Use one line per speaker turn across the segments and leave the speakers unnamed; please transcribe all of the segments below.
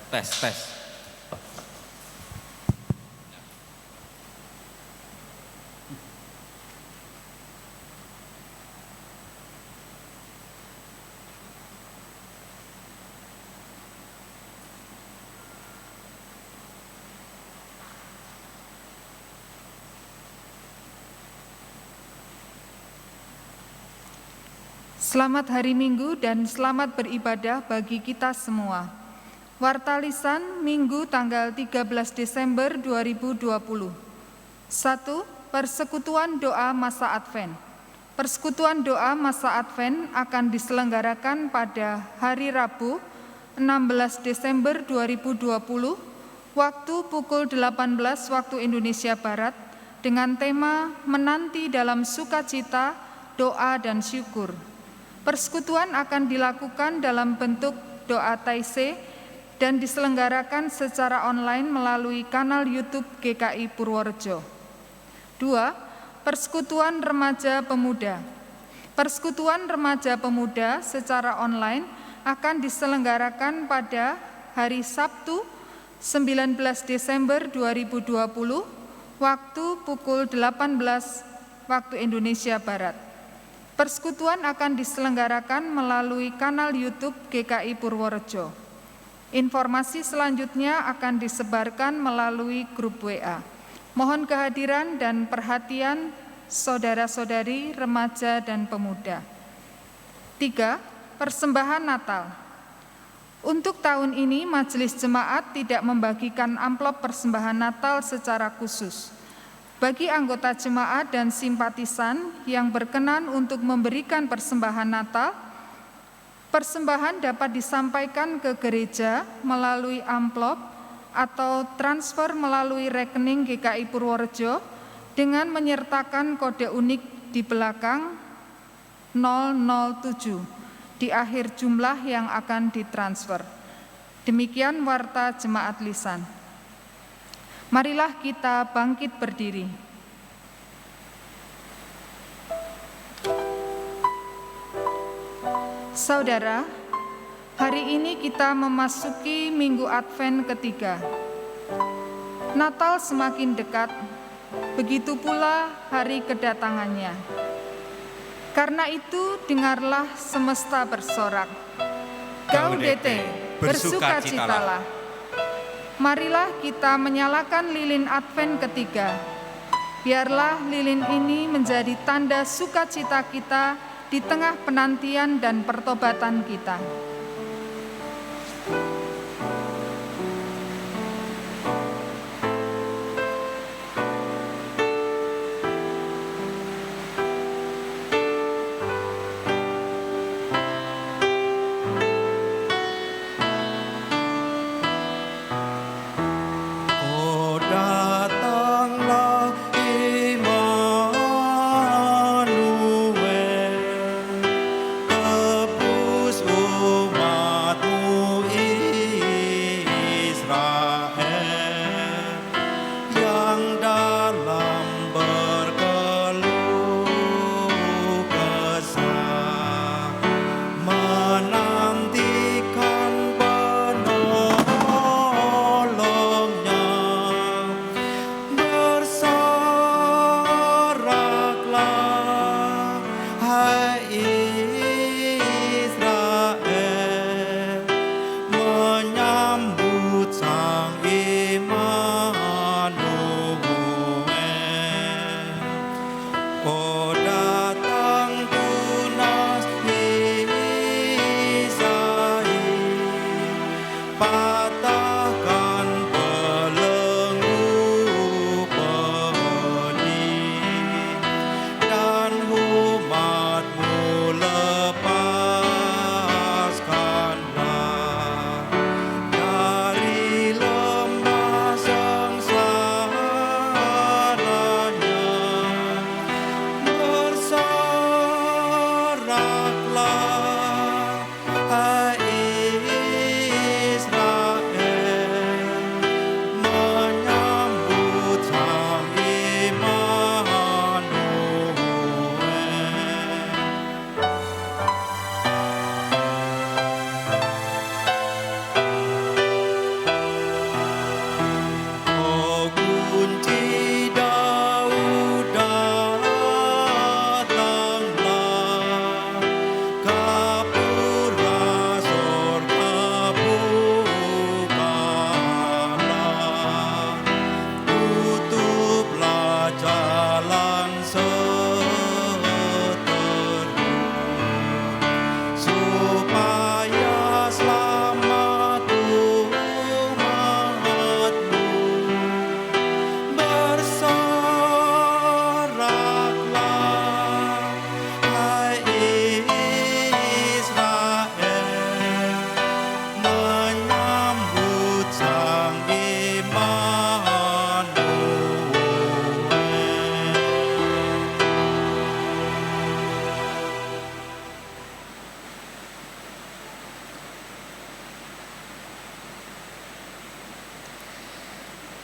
Tes.
Selamat hari Minggu dan selamat beribadah bagi kita semua. Warta Lisan Minggu tanggal 13 Desember 2020. 1. Persekutuan doa masa Advent. Persekutuan doa masa Advent akan diselenggarakan pada hari Rabu 16 Desember 2020 waktu pukul 18 waktu Indonesia Barat dengan tema Menanti dalam Sukacita, Doa dan Syukur. Persekutuan akan dilakukan dalam bentuk doa taise dan diselenggarakan secara online melalui kanal YouTube GKI Purworejo. 2. Persekutuan Remaja Pemuda. Persekutuan Remaja Pemuda secara online akan diselenggarakan pada hari Sabtu 19 Desember 2020 waktu pukul 18 waktu Indonesia Barat. Persekutuan akan diselenggarakan melalui kanal YouTube GKI Purworejo. Informasi selanjutnya akan disebarkan melalui grup WA. Mohon kehadiran dan perhatian saudara-saudari, remaja dan pemuda. 3. Persembahan Natal. Untuk tahun ini Majelis Jemaat tidak membagikan amplop persembahan Natal secara khusus. Bagi anggota jemaat dan simpatisan yang berkenan untuk memberikan persembahan Natal, persembahan dapat disampaikan ke gereja melalui amplop atau transfer melalui rekening GKI Purworejo dengan menyertakan kode unik di belakang 007 di akhir jumlah yang akan ditransfer. Demikian warta Jemaat Lisan. Marilah kita bangkit berdiri. Saudara, hari ini kita memasuki Minggu Advent ketiga. Natal semakin dekat, begitu pula hari kedatangannya. Karena itu, dengarlah semesta bersorak. Gaudete, bersukacitalah. Marilah kita menyalakan lilin Advent ketiga. Biarlah lilin ini menjadi tanda sukacita kita di tengah penantian dan pertobatan kita.
Tebus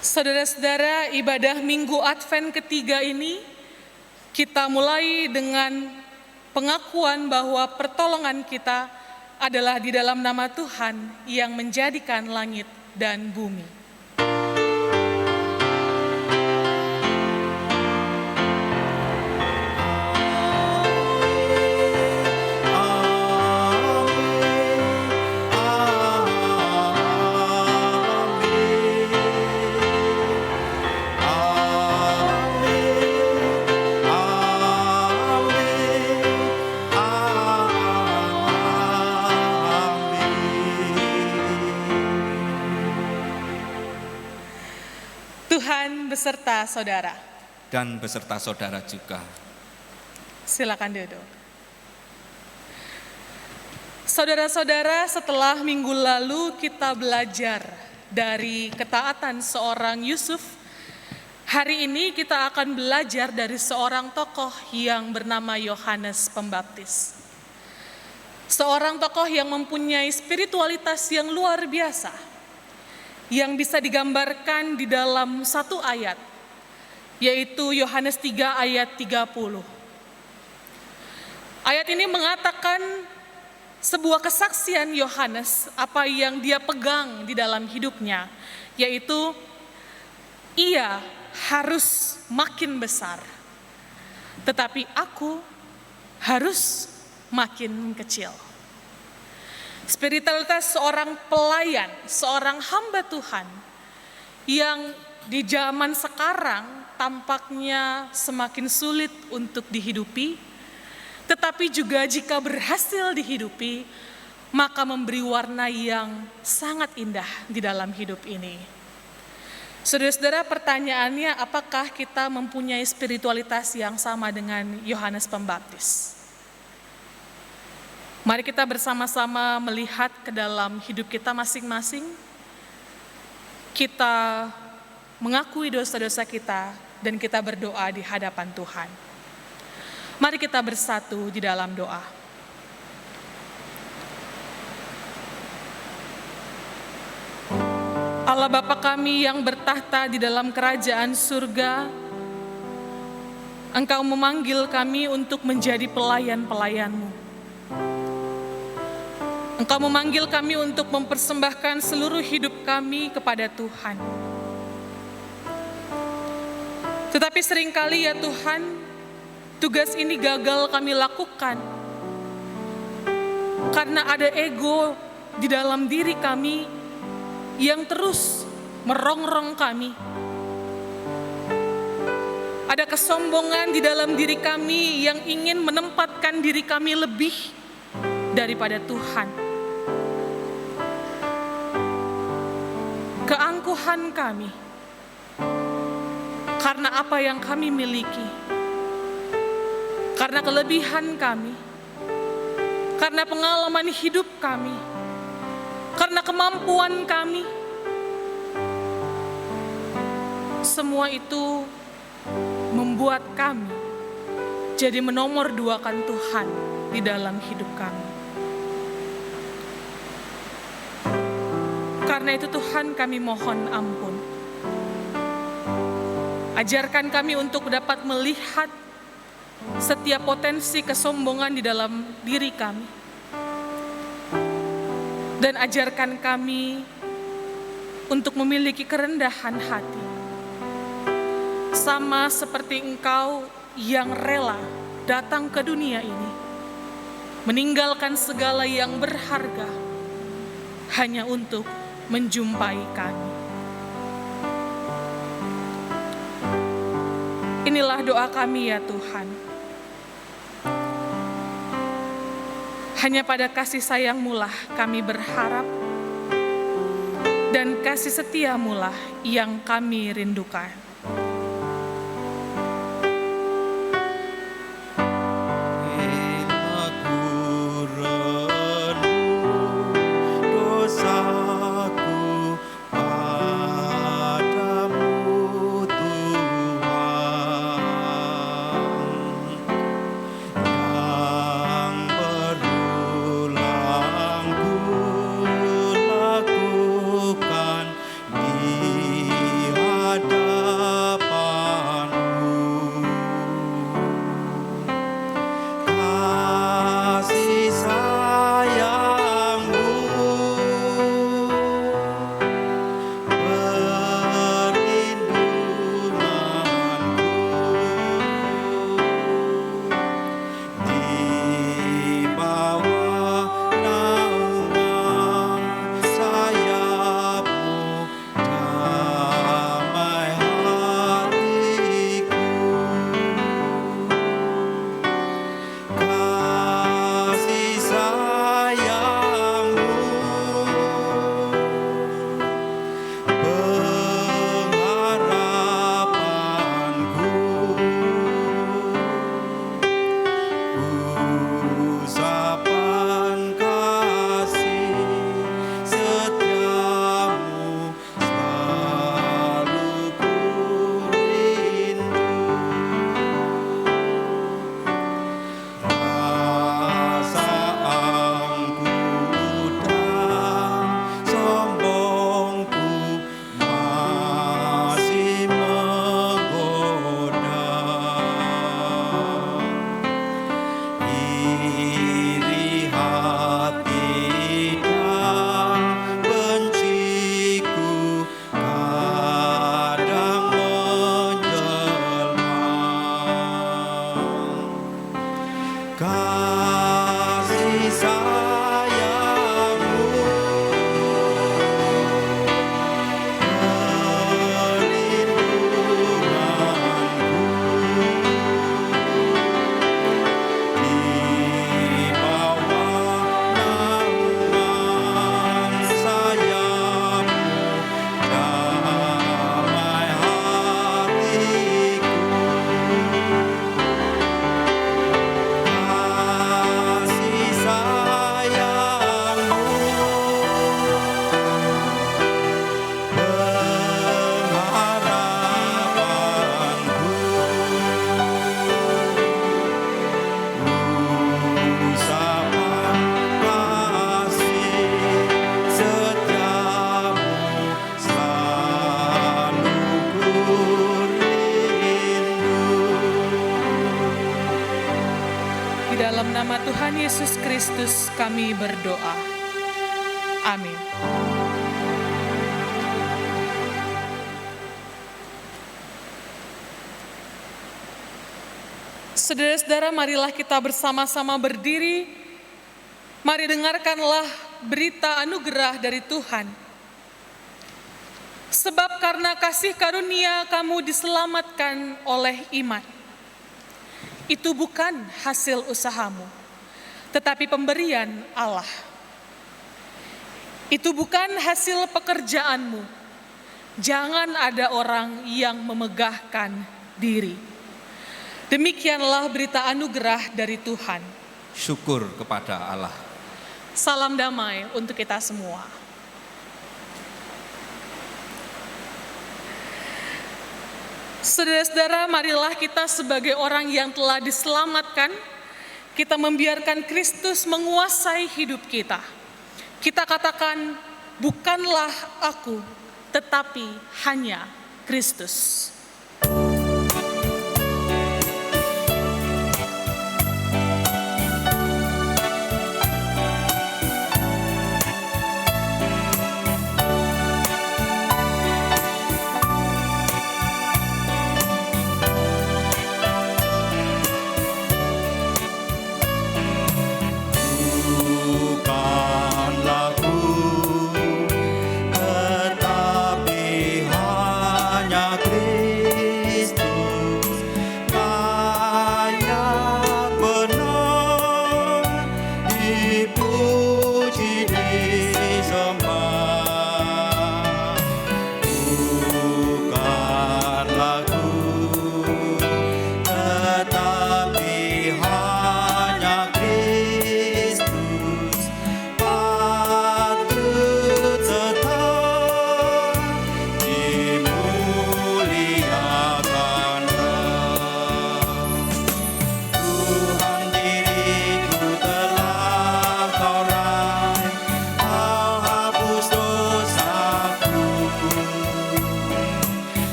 Saudara-saudara, ibadah Minggu Advent ketiga ini kita mulai dengan pengakuan bahwa pertolongan kita adalah di dalam nama Tuhan yang menjadikan langit dan bumi. Tuhan beserta saudara.
Dan beserta saudara juga.
Silakan duduk. Saudara-saudara, setelah minggu lalu kita belajar dari ketaatan seorang Yusuf, hari ini kita akan belajar dari seorang tokoh yang bernama Yohanes Pembaptis. Seorang tokoh yang mempunyai spiritualitas yang luar biasa, yang bisa digambarkan di dalam satu ayat, yaitu Yohanes 3 ayat 30. Ayat ini mengatakan sebuah kesaksian Yohanes, apa yang dia pegang di dalam hidupnya, yaitu ia harus makin besar, tetapi aku harus makin kecil. Spiritualitas seorang pelayan, seorang hamba Tuhan yang di zaman sekarang tampaknya semakin sulit untuk dihidupi, tetapi juga jika berhasil dihidupi, maka memberi warna yang sangat indah di dalam hidup ini. Saudara-saudara, pertanyaannya, apakah kita mempunyai spiritualitas yang sama dengan Yohanes Pembaptis? Mari kita bersama-sama melihat ke dalam hidup kita masing-masing. Kita mengakui dosa-dosa kita dan kita berdoa di hadapan Tuhan. Mari kita bersatu di dalam doa. Allah Bapa kami yang bertahta di dalam kerajaan surga, Engkau memanggil kami untuk menjadi pelayan-pelayan-Mu. Engkau memanggil kami untuk mempersembahkan seluruh hidup kami kepada Tuhan. Tetapi seringkali ya Tuhan, tugas ini gagal kami lakukan karena ada ego di dalam diri kami yang terus merongrong kami. Ada kesombongan di dalam diri kami yang ingin menempatkan diri kami lebih daripada Tuhan. Keangkuhan kami karena apa yang kami miliki, karena kelebihan kami, karena pengalaman hidup kami, karena kemampuan kami, semua itu membuat kami jadi menomorduakan Tuhan di dalam hidup kami. Karena itu Tuhan, kami mohon ampun. Ajarkan kami untuk dapat melihat setiap potensi kesombongan di dalam diri kami. Dan ajarkan kami untuk memiliki kerendahan hati. Sama seperti Engkau yang rela datang ke dunia ini, meninggalkan segala yang berharga hanya untuk menjumpai kami. Inilah doa kami ya Tuhan. Hanya pada kasih sayang-Mu lah kami berharap, dan kasih setia-Mu lah yang kami rindukan. Yesus Kristus kami berdoa. Amin. Saudara-saudara, marilah kita bersama-sama berdiri. Mari dengarkanlah berita anugerah dari Tuhan. Sebab karena kasih karunia kamu diselamatkan oleh iman. Itu bukan hasil usahamu, tetapi pemberian Allah. Itu bukan hasil pekerjaanmu. Jangan ada orang yang memegahkan diri. Demikianlah berita anugerah dari Tuhan.
Syukur kepada Allah.
Salam damai untuk kita semua. Saudara-saudara, marilah kita sebagai orang yang telah diselamatkan, kita membiarkan Kristus menguasai hidup kita. Kita katakan, bukanlah aku, tetapi hanya Kristus.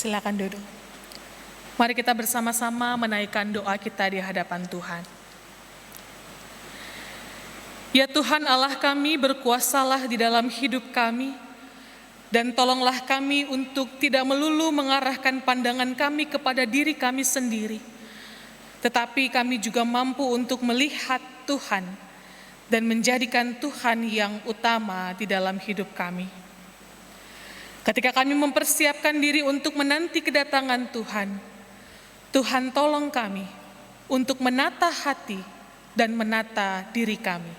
Silakan duduk. Mari kita bersama-sama menaikkan doa kita di hadapan Tuhan. Ya Tuhan Allah kami, berkuasalah di dalam hidup kami, dan tolonglah kami untuk tidak melulu mengarahkan pandangan kami kepada diri kami sendiri, tetapi kami juga mampu untuk melihat Tuhan dan menjadikan Tuhan yang utama di dalam hidup kami. Ketika kami mempersiapkan diri untuk menanti kedatangan Tuhan, Tuhan tolong kami untuk menata hati dan menata diri kami.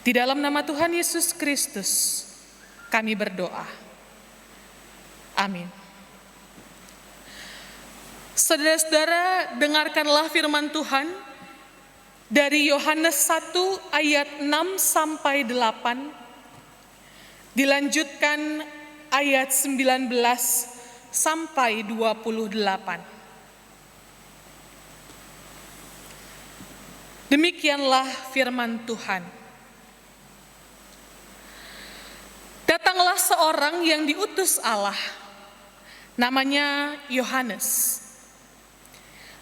Di dalam nama Tuhan Yesus Kristus, kami berdoa. Amin. Saudara-saudara, dengarkanlah firman Tuhan dari Yohanes 1 ayat 6 sampai 8, dilanjutkan ayat 19 sampai 28. Demikianlah firman Tuhan. Datanglah seorang yang diutus Allah Namanya Yohanes.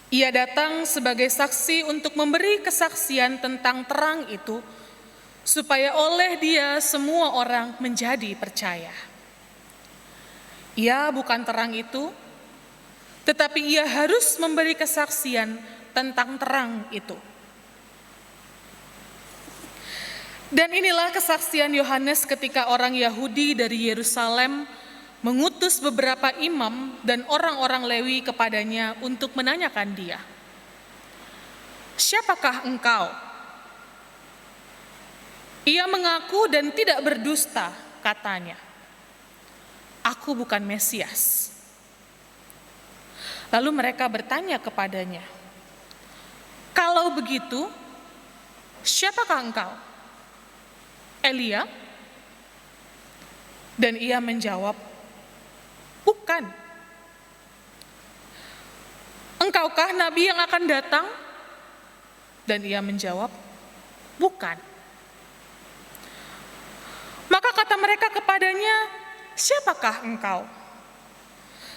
Ia datang sebagai saksi untuk memberi kesaksian tentang terang itu, supaya oleh dia semua orang menjadi percaya. Ia bukan terang itu, tetapi ia harus memberi kesaksian tentang terang itu. Dan inilah kesaksian Yohanes ketika orang Yahudi dari Yerusalem mengutus beberapa imam dan orang-orang Lewi kepadanya untuk menanyakan dia, "Siapakah engkau?" Ia mengaku dan tidak berdusta, katanya, "Aku bukan Mesias." Lalu mereka bertanya kepadanya, "Kalau begitu, siapakah engkau? Elia?" Dan ia menjawab, "Bukan." "Engkaukah nabi yang akan datang?" Dan ia menjawab, "Bukan." Maka kata mereka kepadanya, "Siapakah engkau?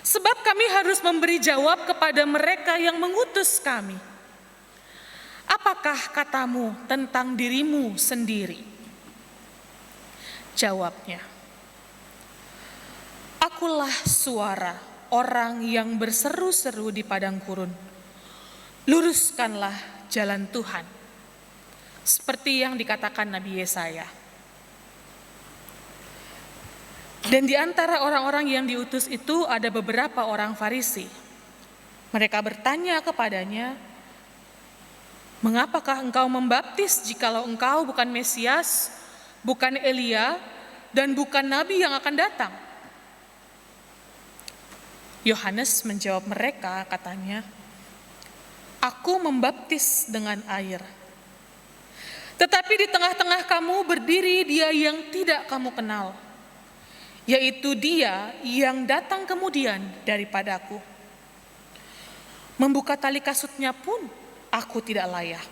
Sebab kami harus memberi jawab kepada mereka yang mengutus kami. Apakah katamu tentang dirimu sendiri?" Jawabnya, "Akulah suara orang yang berseru-seru di padang gurun. Luruskanlah jalan Tuhan." Seperti yang dikatakan Nabi Yesaya. Dan di antara orang-orang yang diutus itu ada beberapa orang Farisi. Mereka bertanya kepadanya, "Mengapakah engkau membaptis jikalau engkau bukan Mesias, bukan Elia, dan bukan nabi yang akan datang?" Yohanes menjawab mereka, katanya, "Aku membaptis dengan air. Tetapi di tengah-tengah kamu berdiri dia yang tidak kamu kenal, yaitu dia yang datang kemudian daripadaku. Membuka tali kasutnya pun aku tidak layak."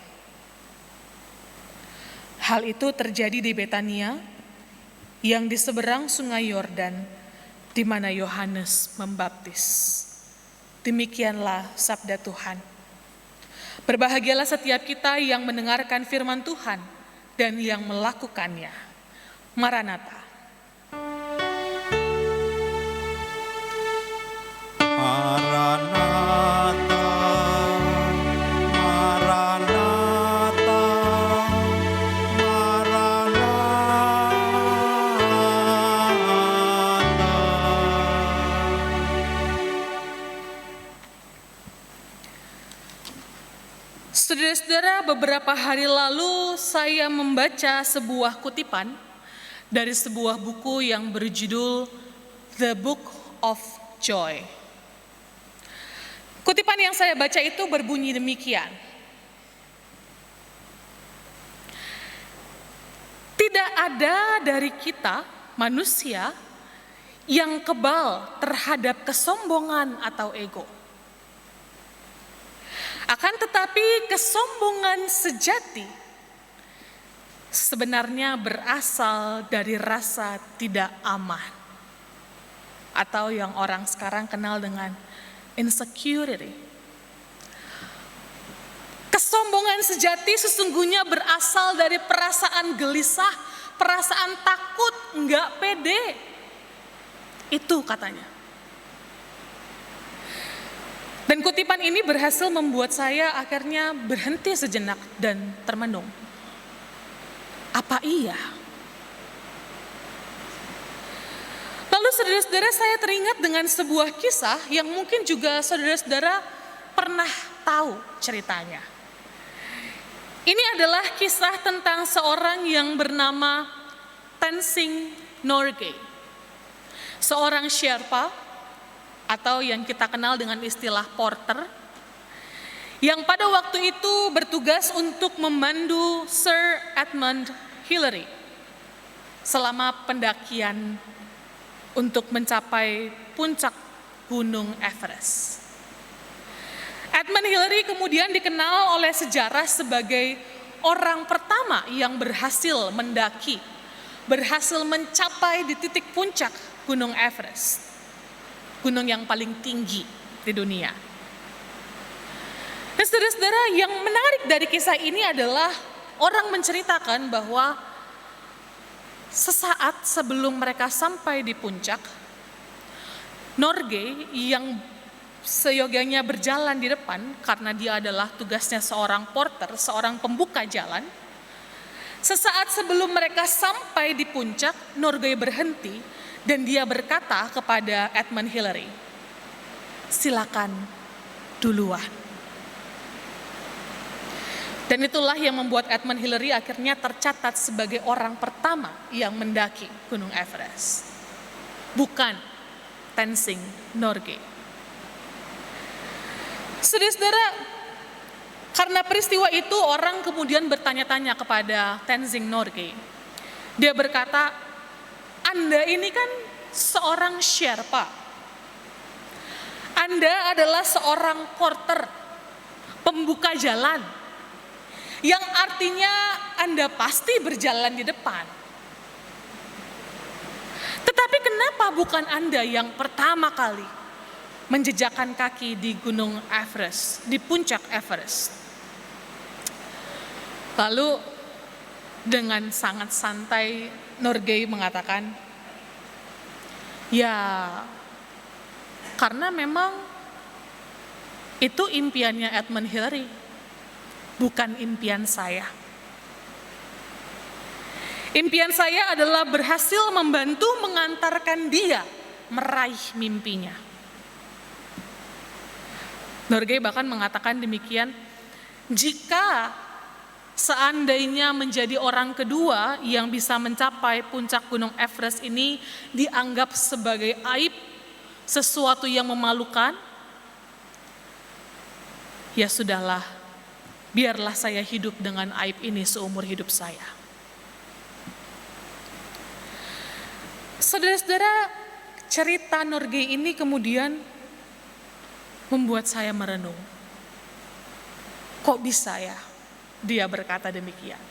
Hal itu terjadi di Betania, yang di seberang sungai Yordan, di mana Yohanes membaptis. Demikianlah sabda Tuhan. Berbahagialah setiap kita yang mendengarkan firman Tuhan dan yang melakukannya. Maranatha.
Maranatha, Maranatha,
Saudara-saudara, beberapa hari lalu saya membaca sebuah kutipan dari sebuah buku yang berjudul The Book of Joy. Kutipan yang saya baca itu berbunyi demikian. Tidak ada dari kita manusia yang kebal terhadap kesombongan atau ego. Akan tetapi kesombongan sejati sebenarnya berasal dari rasa tidak aman, atau yang orang sekarang kenal dengan insecurity. Kesombongan sejati sesungguhnya berasal dari perasaan gelisah, perasaan takut, enggak pede. Itu katanya. Dan kutipan ini berhasil membuat saya akhirnya berhenti sejenak dan termenung. Apa iya? Lalu saudara-saudara, saya teringat dengan sebuah kisah yang mungkin juga saudara-saudara pernah tahu ceritanya. Ini adalah kisah tentang seorang yang bernama Tenzing Norgay. Seorang Sherpa atau yang kita kenal dengan istilah porter, yang pada waktu itu bertugas untuk memandu Sir Edmund Hillary selama pendakian untuk mencapai puncak Gunung Everest. Edmund Hillary kemudian dikenal oleh sejarah sebagai orang pertama yang berhasil mendaki, berhasil mencapai di titik puncak Gunung Everest. gunung yang paling tinggi di dunia. Dan saudara-saudara, yang menarik dari kisah ini adalah orang menceritakan bahwa sesaat sebelum mereka sampai di puncak, Norgay yang seyogyanya berjalan di depan karena dia adalah tugasnya seorang porter, seorang pembuka jalan. Sesaat sebelum mereka sampai di puncak, Norgay berhenti dan dia berkata kepada Edmund Hillary, "Silakan duluan." Dan itulah yang membuat Edmund Hillary akhirnya tercatat sebagai orang pertama yang mendaki Gunung Everest. Bukan Tenzing Norgay. Saudara-saudara, karena peristiwa itu orang kemudian bertanya-tanya kepada Tenzing Norgay. Dia berkata, "Anda ini kan seorang Sherpa. Anda adalah seorang porter, pembuka jalan. Yang artinya Anda pasti berjalan di depan. Tetapi kenapa bukan Anda yang pertama kali menjejakkan kaki di Gunung Everest, di puncak Everest?" Lalu dengan sangat santai Norgay mengatakan, "Ya, karena memang itu impiannya Edmund Hillary, bukan impian saya. Impian saya adalah berhasil membantu mengantarkan dia meraih mimpinya." Norgay bahkan mengatakan demikian, "Jika seandainya menjadi orang kedua yang bisa mencapai puncak Gunung Everest ini dianggap sebagai aib, sesuatu yang memalukan, ya sudahlah, biarlah saya hidup dengan aib ini seumur hidup saya." Saudara-saudara, cerita Norgay ini kemudian membuat saya merenung. Kok bisa ya dia berkata demikian?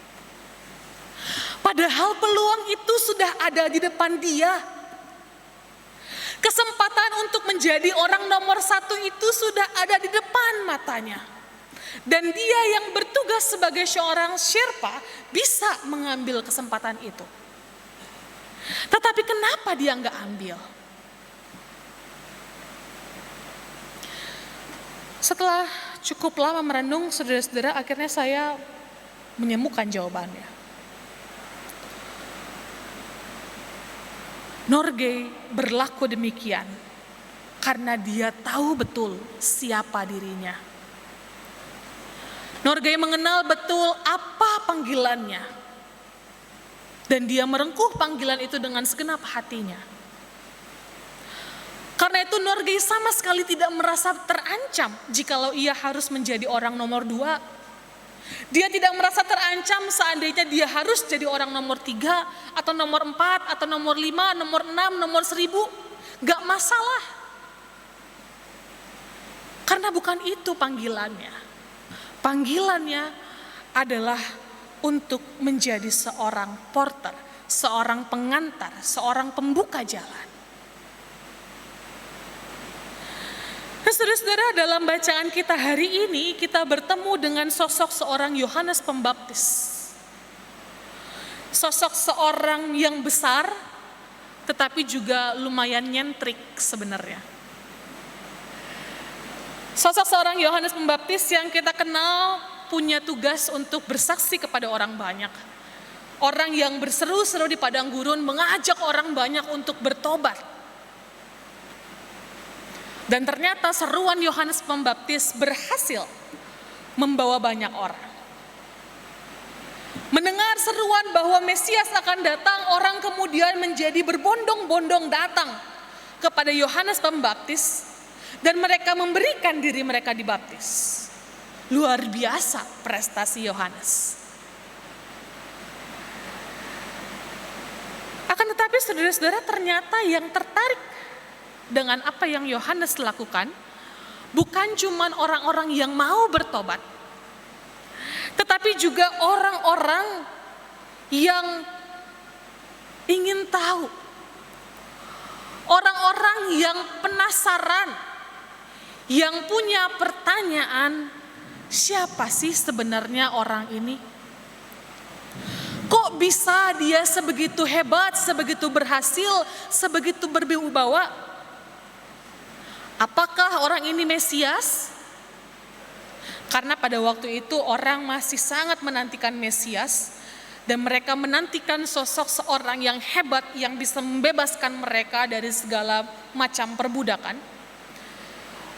Padahal peluang itu sudah ada di depan dia. Kesempatan untuk menjadi orang nomor 1 itu sudah ada di depan matanya. Dan dia yang bertugas sebagai seorang Sherpa bisa mengambil kesempatan itu. Tetapi kenapa dia nggak ambil? Setelah cukup lama merenung, saudara-saudara, akhirnya saya menemukan jawabannya. Norgay berlaku demikian karena dia tahu betul siapa dirinya. Norgay mengenal betul apa panggilannya, dan dia merengkuh panggilan itu dengan segenap hatinya. Karena itu Norgay sama sekali tidak merasa terancam jikalau ia harus menjadi orang nomor 2. Dia tidak merasa terancam seandainya dia harus jadi orang nomor 3, atau nomor 4, atau nomor 5, nomor 6, nomor 1000. Gak masalah. Karena bukan itu panggilannya. Panggilannya adalah untuk menjadi seorang porter, seorang pengantar, seorang pembuka jalan. Saudara-saudara, dalam bacaan kita hari ini kita bertemu dengan sosok seorang Yohanes Pembaptis. Sosok seorang yang besar tetapi juga lumayan nyentrik sebenarnya. Sosok seorang Yohanes Pembaptis yang kita kenal punya tugas untuk bersaksi kepada orang banyak. Orang yang berseru-seru di padang gurun mengajak orang banyak untuk bertobat. Dan ternyata seruan Yohanes Pembaptis berhasil membawa banyak orang. Mendengar seruan bahwa Mesias akan datang, orang kemudian menjadi berbondong-bondong datang kepada Yohanes Pembaptis dan mereka memberikan diri mereka dibaptis. Luar biasa prestasi Yohanes. Akan tetapi saudara-saudara, ternyata yang tertarik dengan apa yang Yohanes lakukan bukan cuma orang-orang yang mau bertobat, tetapi juga orang-orang yang ingin tahu Orang-orang yang penasaran, yang punya pertanyaan, siapa sih sebenarnya orang ini? Kok bisa dia sebegitu hebat, sebegitu berhasil, sebegitu berwibawa? Apakah orang ini Mesias? Karena pada waktu itu orang masih sangat menantikan Mesias, dan mereka menantikan sosok seorang yang hebat yang bisa membebaskan mereka dari segala macam perbudakan.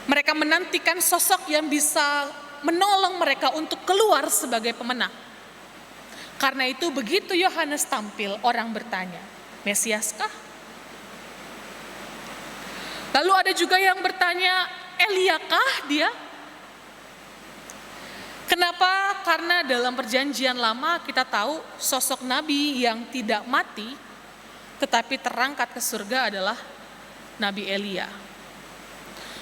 Mereka menantikan sosok yang bisa menolong mereka untuk keluar sebagai pemenang. Karena itu begitu Yohanes tampil, orang bertanya, Mesiaskah? Lalu ada juga yang bertanya, Eliakah dia? Kenapa? Karena dalam perjanjian lama kita tahu sosok nabi yang tidak mati tetapi terangkat ke surga adalah Nabi Elia.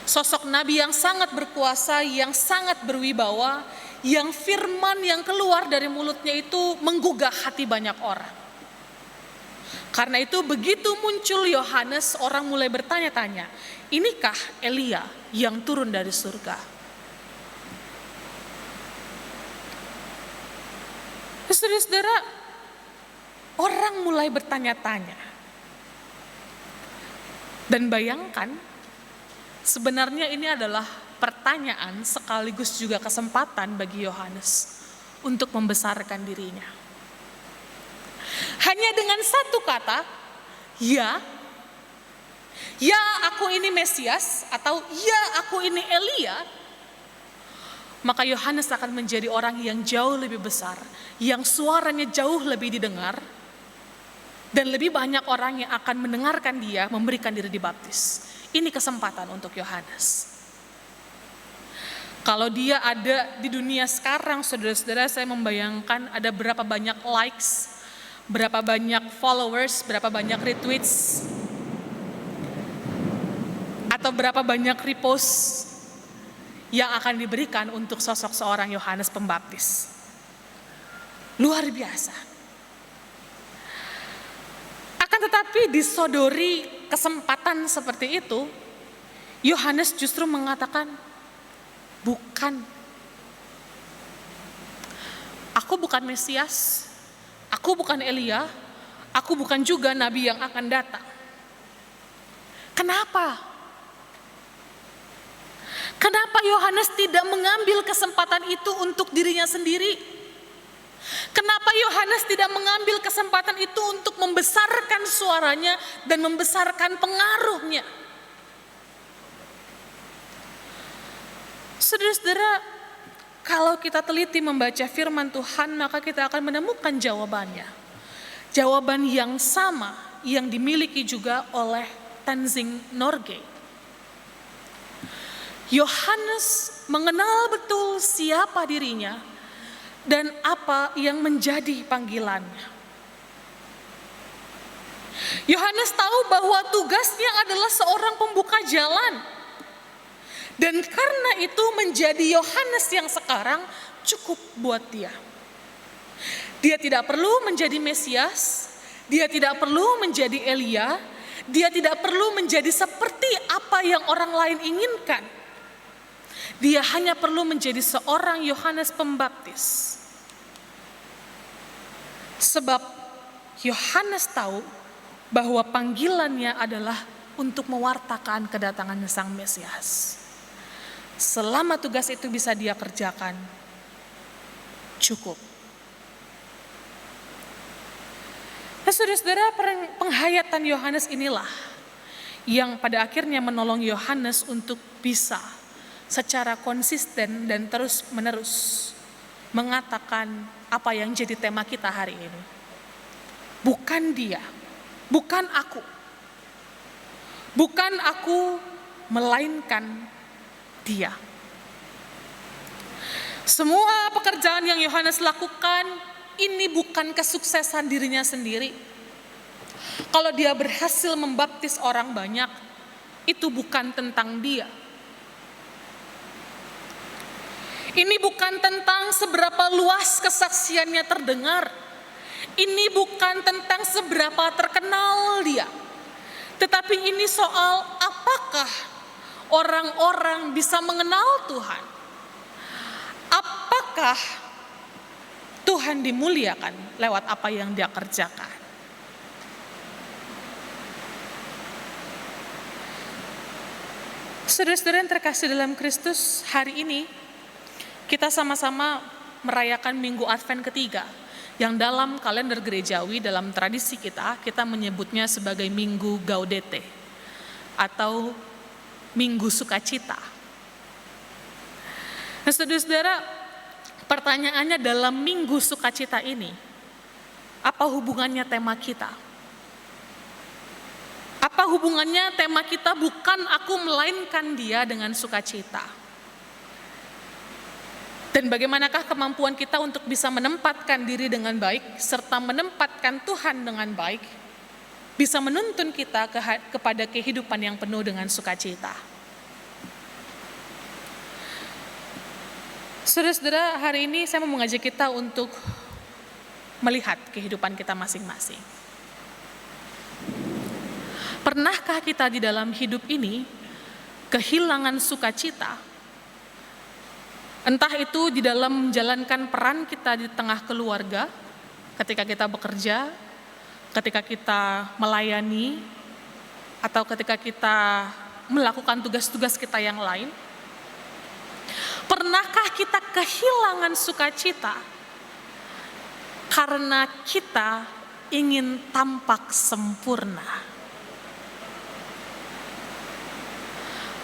Sosok nabi yang sangat berkuasa, yang sangat berwibawa, yang firman yang keluar dari mulutnya itu menggugah hati banyak orang. Karena itu begitu muncul Yohanes, orang mulai bertanya-tanya, inikah Elia yang turun dari surga? Saudara-saudara, orang mulai bertanya-tanya. Dan bayangkan, sebenarnya ini adalah pertanyaan sekaligus juga kesempatan bagi Yohanes untuk membesarkan dirinya. Hanya dengan satu kata, ya aku ini Mesias, atau ya aku ini Elia, maka Yohanes akan menjadi orang yang jauh lebih besar, yang suaranya jauh lebih didengar, dan lebih banyak orang yang akan mendengarkan dia memberikan diri dibaptis. Ini kesempatan untuk Yohanes. Kalau dia ada di dunia sekarang, saudara-saudara, saya membayangkan ada berapa banyak likes, berapa banyak followers, berapa banyak retweets, atau berapa banyak repost yang akan diberikan untuk sosok seorang Yohanes Pembaptis. Luar biasa. Akan tetapi disodori kesempatan seperti itu, Yohanes justru mengatakan, bukan. Aku bukan Mesias, aku bukan Elia, aku bukan juga nabi yang akan datang. Kenapa? Kenapa Yohanes tidak mengambil kesempatan itu untuk dirinya sendiri? Kenapa Yohanes tidak mengambil kesempatan itu untuk membesarkan suaranya dan membesarkan pengaruhnya? Saudara-saudara, kalau kita teliti membaca firman Tuhan, maka kita akan menemukan jawabannya. Jawaban yang sama yang dimiliki juga oleh Tenzing Norgay. Yohanes mengenal betul siapa dirinya dan apa yang menjadi panggilannya. Yohanes tahu bahwa tugasnya adalah seorang pembuka jalan. Dan karena itu menjadi Yohanes yang sekarang cukup buat dia. Dia tidak perlu menjadi Mesias, dia tidak perlu menjadi Elia, dia tidak perlu menjadi seperti apa yang orang lain inginkan. Dia hanya perlu menjadi seorang Yohanes Pembaptis. Sebab Yohanes tahu bahwa panggilannya adalah untuk mewartakan kedatangan Sang Mesias. Selama tugas itu bisa dia kerjakan, cukup. Nah, saudara-saudara, penghayatan Yohanes inilah yang pada akhirnya menolong Yohanes untuk bisa secara konsisten dan terus-menerus mengatakan apa yang jadi tema kita hari ini. Bukan dia, bukan aku. Bukan aku, melainkan dia. Semua pekerjaan yang Yohanes lakukan, ini bukan kesuksesan dirinya sendiri. Kalau dia berhasil membaptis orang banyak, itu bukan tentang dia. Ini bukan tentang seberapa luas kesaksiannya terdengar. Ini bukan tentang seberapa terkenal dia. Tetapi ini soal apakah orang-orang bisa mengenal Tuhan? Apakah Tuhan dimuliakan lewat apa yang dia kerjakan? Saudara-saudara yang terkasih dalam Kristus, hari ini kita sama-sama merayakan Minggu Advent ketiga, yang dalam kalender gerejawi, dalam tradisi kita menyebutnya sebagai Minggu Gaudete atau Minggu Sukacita. Nah, saudara-saudara, pertanyaannya dalam Minggu Sukacita ini, apa hubungannya tema kita? Apa hubungannya tema kita bukan aku melainkan dia dengan sukacita? Dan bagaimanakah kemampuan kita untuk bisa menempatkan diri dengan baik, serta menempatkan Tuhan dengan baik, bisa menuntun kita kepada kehidupan yang penuh dengan sukacita. Saudara-saudara, hari ini saya mau mengajak kita untuk melihat kehidupan kita masing-masing. Pernahkah kita di dalam hidup ini kehilangan sukacita? Entah itu di dalam menjalankan peran kita di tengah keluarga, ketika kita bekerja, ketika kita melayani, atau ketika kita melakukan tugas-tugas kita yang lain. Pernahkah kita kehilangan sukacita karena kita ingin tampak sempurna?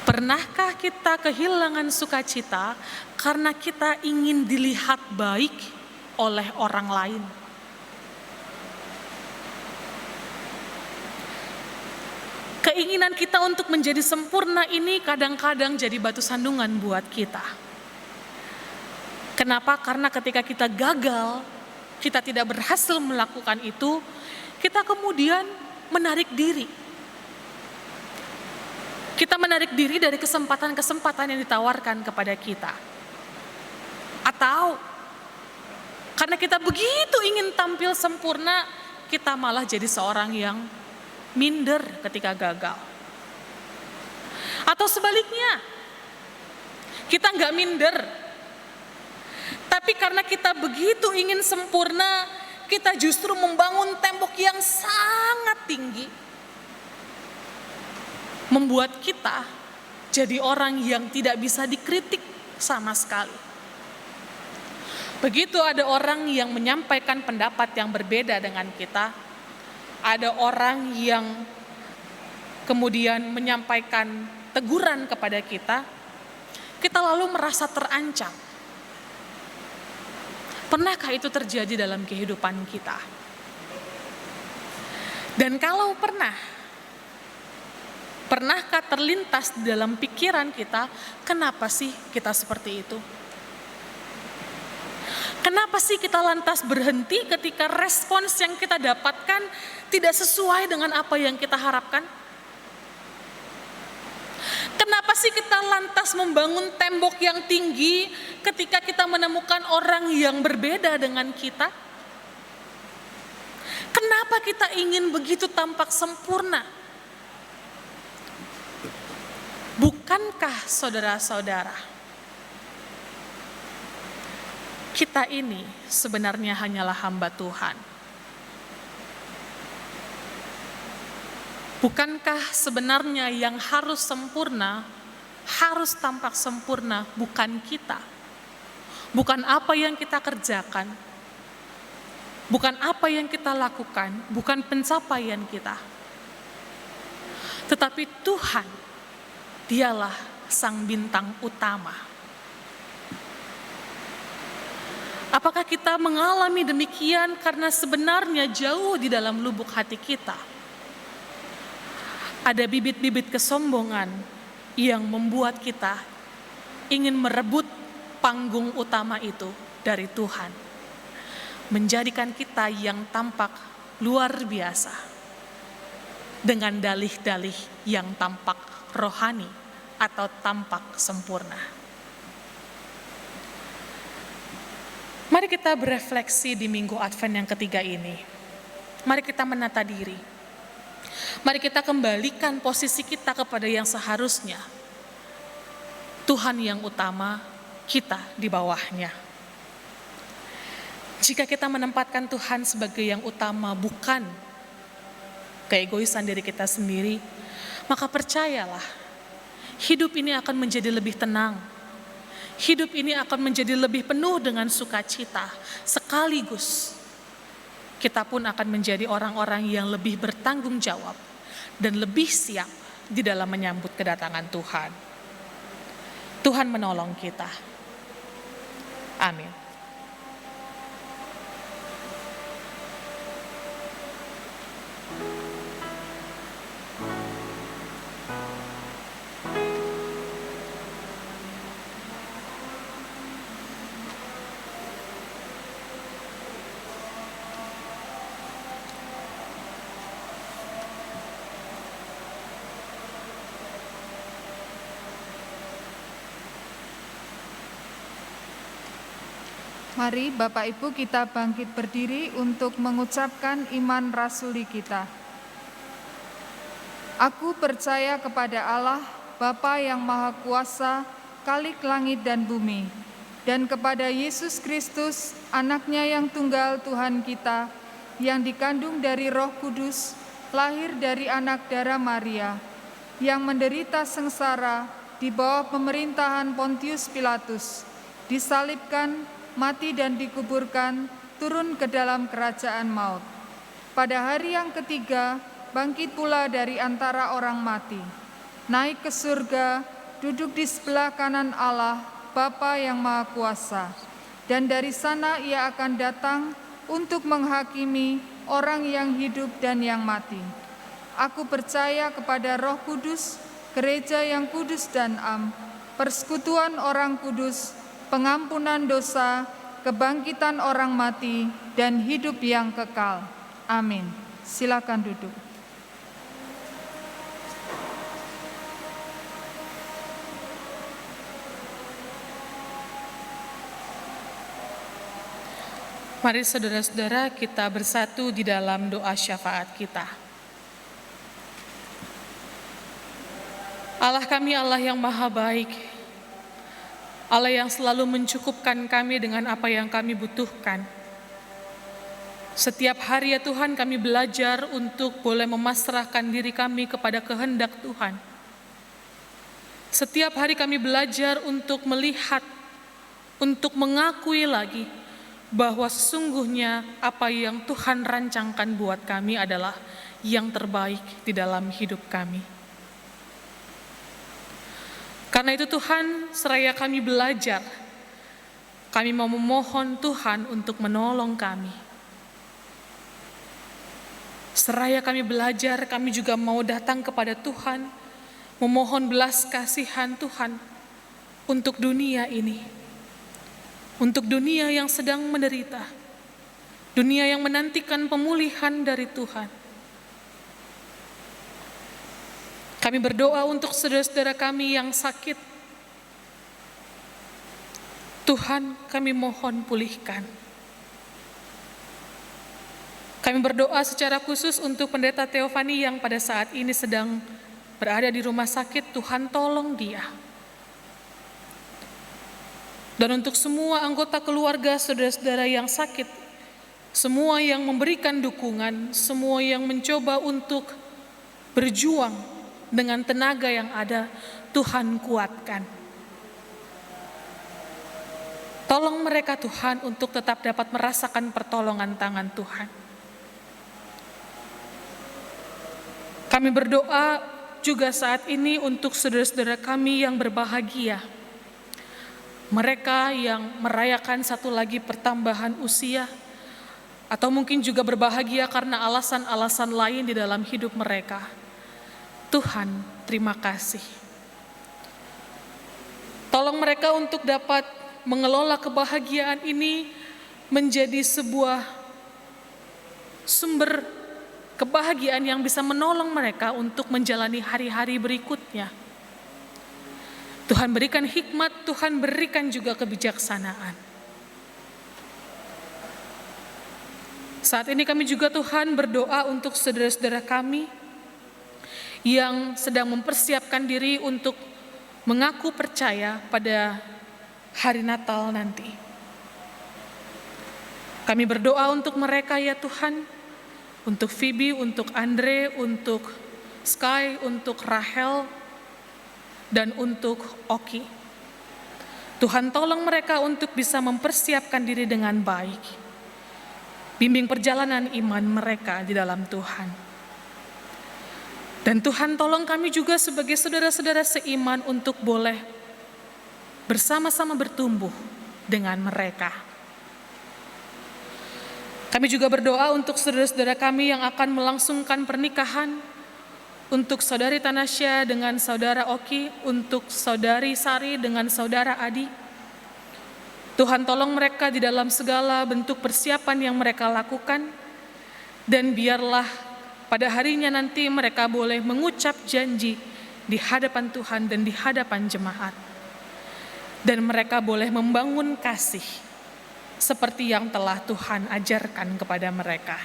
Pernahkah kita kehilangan sukacita karena kita ingin dilihat baik oleh orang lain? Keinginan kita untuk menjadi sempurna ini kadang-kadang jadi batu sandungan buat kita. Kenapa? Karena ketika kita gagal, kita tidak berhasil melakukan itu, kita kemudian menarik diri. Kita menarik diri dari kesempatan-kesempatan yang ditawarkan kepada kita. Atau karena kita begitu ingin tampil sempurna, kita malah jadi seorang yang minder ketika gagal. Atau sebaliknya, kita nggak minder, tapi karena kita begitu ingin sempurna, kita justru membangun tembok yang sangat tinggi, membuat kita jadi orang yang tidak bisa dikritik sama sekali. Begitu ada orang yang menyampaikan pendapat yang berbeda dengan kita, ada orang yang kemudian menyampaikan teguran kepada kita, kita lalu merasa terancam. Pernahkah itu terjadi dalam kehidupan kita? Dan kalau pernahkah terlintas di dalam pikiran kita, kenapa sih kita seperti itu? Kenapa sih kita lantas berhenti ketika respons yang kita dapatkan tidak sesuai dengan apa yang kita harapkan? Kenapa sih kita lantas membangun tembok yang tinggi ketika kita menemukan orang yang berbeda dengan kita? Kenapa kita ingin begitu tampak sempurna? Bukankah saudara-saudara, kita ini sebenarnya hanyalah hamba Tuhan? Bukankah sebenarnya yang harus sempurna, harus tampak sempurna, bukan kita? Bukan apa yang kita kerjakan, bukan apa yang kita lakukan, bukan pencapaian kita. Tetapi Tuhan, Dialah sang bintang utama. Apakah kita mengalami demikian karena sebenarnya jauh di dalam lubuk hati kita ada bibit-bibit kesombongan yang membuat kita ingin merebut panggung utama itu dari Tuhan, menjadikan kita yang tampak luar biasa dengan dalih-dalih yang tampak rohani atau tampak sempurna. Mari kita berefleksi di Minggu Advent yang ketiga ini. Mari kita menata diri. Mari kita kembalikan posisi kita kepada yang seharusnya. Tuhan yang utama, kita di bawahnya. Jika kita menempatkan Tuhan sebagai yang utama, bukan keegoisan diri kita sendiri, maka percayalah, hidup ini akan menjadi lebih tenang. Hidup ini akan menjadi lebih penuh dengan sukacita. Sekaligus, kita pun akan menjadi orang-orang yang lebih bertanggung jawab dan lebih siap di dalam menyambut kedatangan Tuhan. Tuhan menolong kita. Amin.
Mari Bapak Ibu kita bangkit berdiri untuk mengucapkan iman rasuli kita. Aku percaya kepada Allah, Bapa yang Maha Kuasa, Khalik langit dan bumi, dan kepada Yesus Kristus, Anaknya yang tunggal Tuhan kita, yang dikandung dari Roh Kudus, lahir dari anak darah Maria, yang menderita sengsara di bawah pemerintahan Pontius Pilatus, disalibkan, mati dan dikuburkan, turun ke dalam kerajaan maut. Pada hari yang ketiga, bangkit pula dari antara orang mati, naik ke surga, duduk di sebelah kanan Allah, Bapa yang Maha Kuasa. Dan dari sana ia akan datang untuk menghakimi orang yang hidup dan yang mati. Aku percaya kepada Roh Kudus, gereja yang kudus dan am, persekutuan orang kudus, pengampunan dosa, kebangkitan orang mati, dan hidup yang kekal. Amin. Silakan duduk.
Mari saudara-saudara kita bersatu di dalam doa syafaat kita. Allah kami, Allah yang maha baik, Allah yang selalu mencukupkan kami dengan apa yang kami butuhkan. Setiap hari ya Tuhan kami belajar untuk boleh memasrahkan diri kami kepada kehendak Tuhan. Setiap hari kami belajar untuk melihat, untuk mengakui lagi bahwa sesungguhnya apa yang Tuhan rancangkan buat kami adalah yang terbaik di dalam hidup kami. Karena itu Tuhan, seraya kami belajar, kami mau memohon Tuhan untuk menolong kami. Seraya kami belajar, kami juga mau datang kepada Tuhan, memohon belas kasihan Tuhan untuk dunia ini. Untuk dunia yang sedang menderita, dunia yang menantikan pemulihan dari Tuhan. Kami berdoa untuk saudara-saudara kami yang sakit. Tuhan, kami mohon pulihkan. Kami berdoa secara khusus untuk Pendeta Theophany yang pada saat ini sedang berada di rumah sakit. Tuhan, tolong dia. Dan untuk semua anggota keluarga saudara-saudara yang sakit, semua yang memberikan dukungan, semua yang mencoba untuk berjuang dengan tenaga yang ada, Tuhan kuatkan. Tolong mereka Tuhan untuk tetap dapat merasakan pertolongan tangan Tuhan. Kami berdoa juga saat ini untuk saudara-saudara kami yang berbahagia. Mereka yang merayakan satu lagi pertambahan usia, atau mungkin juga berbahagia karena alasan-alasan lain di dalam hidup mereka. Tuhan, terima kasih. Tolong mereka untuk dapat mengelola kebahagiaan ini menjadi sebuah sumber kebahagiaan yang bisa menolong mereka untuk menjalani hari-hari berikutnya. Tuhan berikan hikmat, Tuhan berikan juga kebijaksanaan. Saat ini kami juga Tuhan berdoa untuk saudara-saudara kami yang sedang mempersiapkan diri untuk mengaku percaya pada hari Natal nanti. Kami berdoa untuk mereka ya Tuhan, untuk Phoebe, untuk Andre, untuk Sky, untuk Rahel, dan untuk Oki. Tuhan tolong mereka untuk bisa mempersiapkan diri dengan baik. Bimbing perjalanan iman mereka di dalam Tuhan. Dan Tuhan tolong kami juga sebagai saudara-saudara seiman untuk boleh bersama-sama bertumbuh dengan mereka. Kami juga berdoa untuk saudara-saudara kami yang akan melangsungkan pernikahan, untuk saudari Tanasya dengan saudara Oki, untuk saudari Sari dengan saudara Adi. Tuhan tolong mereka di dalam segala bentuk persiapan yang mereka lakukan, dan biarlah pada harinya nanti mereka boleh mengucap janji di hadapan Tuhan dan di hadapan jemaat. Dan mereka boleh membangun kasih seperti yang telah Tuhan ajarkan kepada mereka.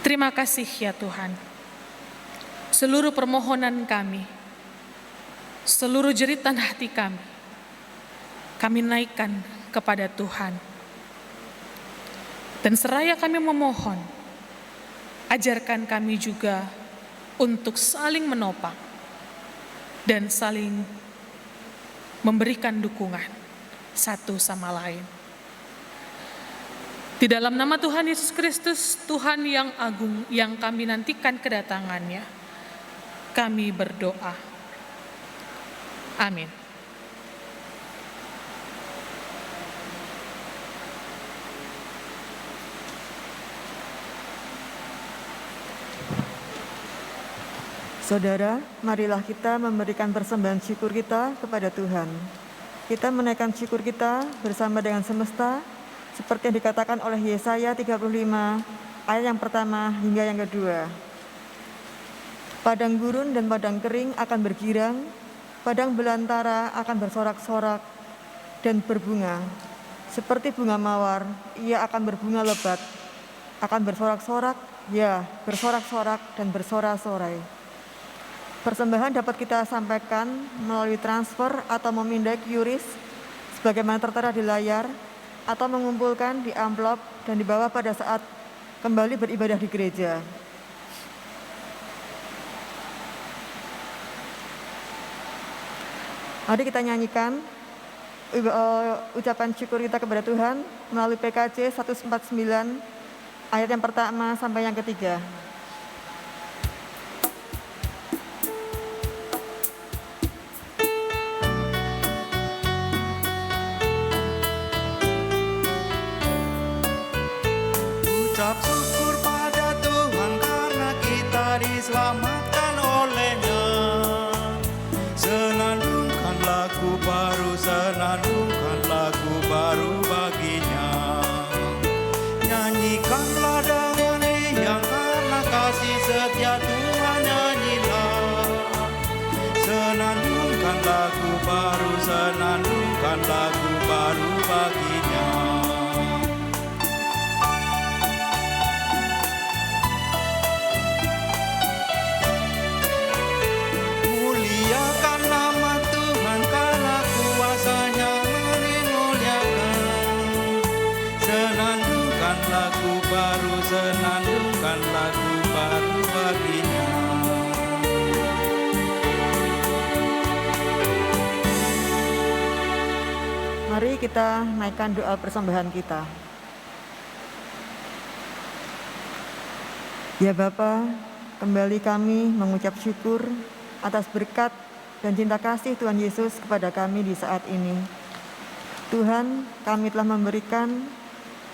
Terima kasih ya Tuhan. Seluruh permohonan kami, seluruh jeritan hati kami naikkan kepada Tuhan. Dan seraya kami memohon, ajarkan kami juga untuk saling menopang dan saling memberikan dukungan satu sama lain. Di dalam nama Tuhan Yesus Kristus, Tuhan yang agung, yang kami nantikan kedatangannya, kami berdoa. Amin.
Saudara, marilah kita memberikan persembahan syukur kita kepada Tuhan. Kita menaikkan syukur kita bersama dengan semesta, seperti yang dikatakan oleh Yesaya 35, ayat yang pertama hingga yang kedua. Padang gurun dan padang kering akan bergirang, padang belantara akan bersorak-sorak dan berbunga. Seperti bunga mawar, ia akan berbunga lebat, akan bersorak-sorak, ya bersorak-sorak dan bersorak-sorai. Persembahan dapat kita sampaikan melalui transfer atau memindai QRIS sebagaimana tertera di layar, atau mengumpulkan di amplop dan dibawa pada saat kembali beribadah di gereja. Mari kita nyanyikan ucapan syukur kita kepada Tuhan melalui PKJ 149 ayat yang pertama sampai yang ketiga.
Ucap syukur pada Tuhan karena kita diselamatkan oleh-Nya. Senandungkan lagu baru, senandungkan lagu baru baginya. Nyanyikanlah dengan riang karena kasih setia Tuhan, nyanyilah. Senandungkan lagu baru, senandungkan lagu baru baginya. Lagu baru, senandungkan lagu baru baginya.
Mari kita naikkan doa persembahan kita. Ya Bapa, kembali kami mengucap syukur atas berkat dan cinta kasih Tuhan Yesus kepada kami di saat ini. Tuhan, kami telah memberikan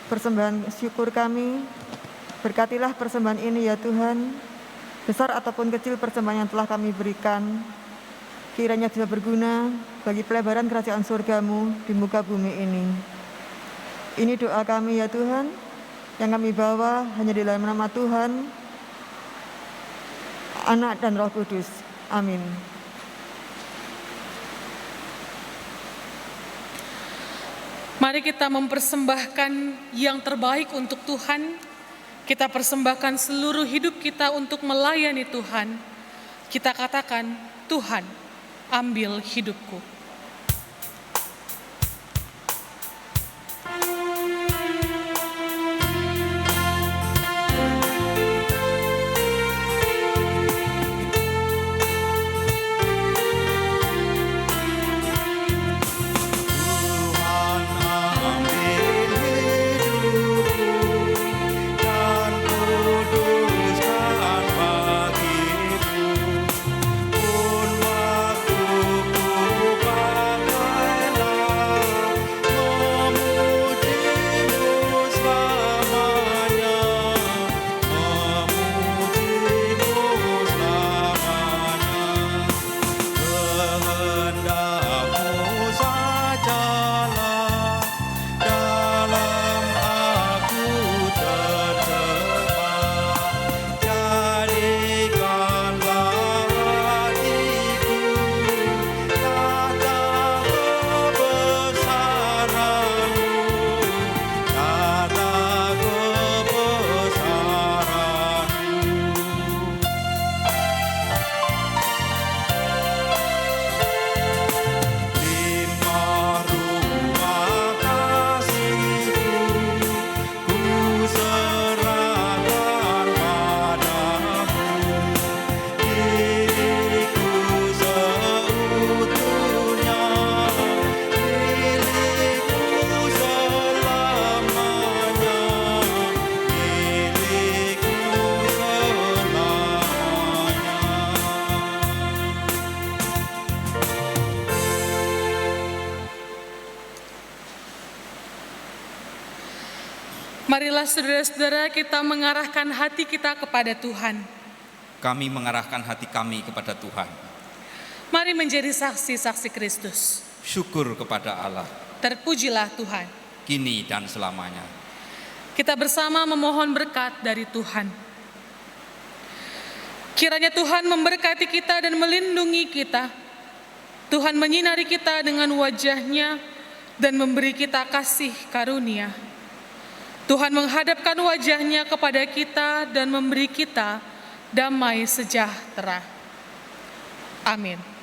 persembahan syukur kami. Berkatilah persembahan ini ya Tuhan, besar ataupun kecil persembahan yang telah kami berikan, kiranya bisa berguna bagi pelebaran kerajaan surga-Mu di muka bumi ini. Ini doa kami ya Tuhan, yang kami bawa hanya di dalam nama Tuhan, Anak dan Roh Kudus. Amin.
Mari kita mempersembahkan yang terbaik untuk Tuhan Kita persembahkan seluruh hidup kita untuk melayani Tuhan. Kita katakan, Tuhan, ambil hidupku. Marilah saudara-saudara kita mengarahkan hati kita kepada Tuhan.
Kami mengarahkan hati kami kepada Tuhan.
Mari menjadi saksi-saksi Kristus.
Syukur kepada Allah,
Terpujilah Tuhan.
kini dan selamanya.
Kita bersama memohon berkat dari Tuhan. Kiranya Tuhan memberkati kita dan melindungi kita. Tuhan menyinari kita dengan wajah-Nya dan memberi kita kasih karunia. Tuhan menghadapkan wajah-Nya kepada kita dan memberi kita damai sejahtera. Amin.